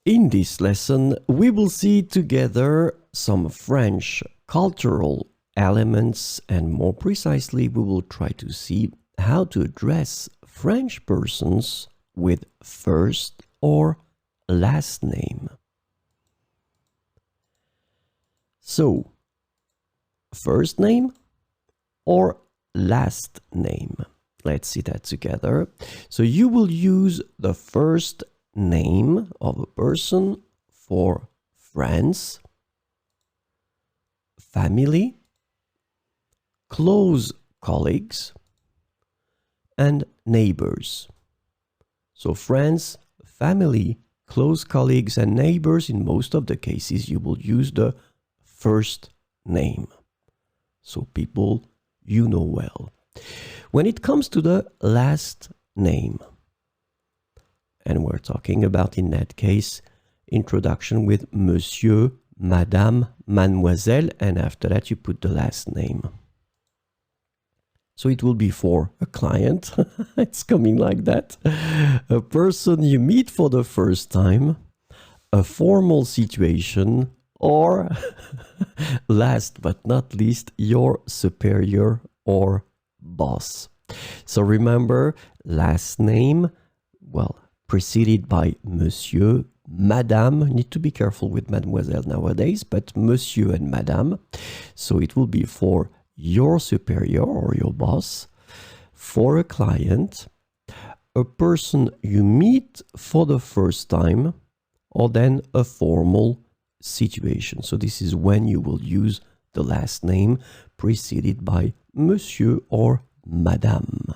In this lesson, we will see together some French cultural elements, and more precisely, we will try to see how to address French persons with first or last name. So, first name or last name? Let's see that together. So you will use the first name of a person for friends, family, close colleagues, and neighbors. So friends, family, close colleagues, and neighbors, in most of the cases, you will use the first name. So people you know well. When it comes to the last name, and we're talking about, in that case, introduction with monsieur, madame, mademoiselle, and after that you put the last name. So it will be for a client, it's coming like that, a person you meet for the first time, a formal situation, or last but not least, your superior or boss. So remember, last name, well, preceded by monsieur, madame. Need to be careful with mademoiselle nowadays, but monsieur and madame. So it will be for your superior or your boss, for a client, a person you meet for the first time, or then a formal situation. So this is when you will use the last name preceded by monsieur or madame.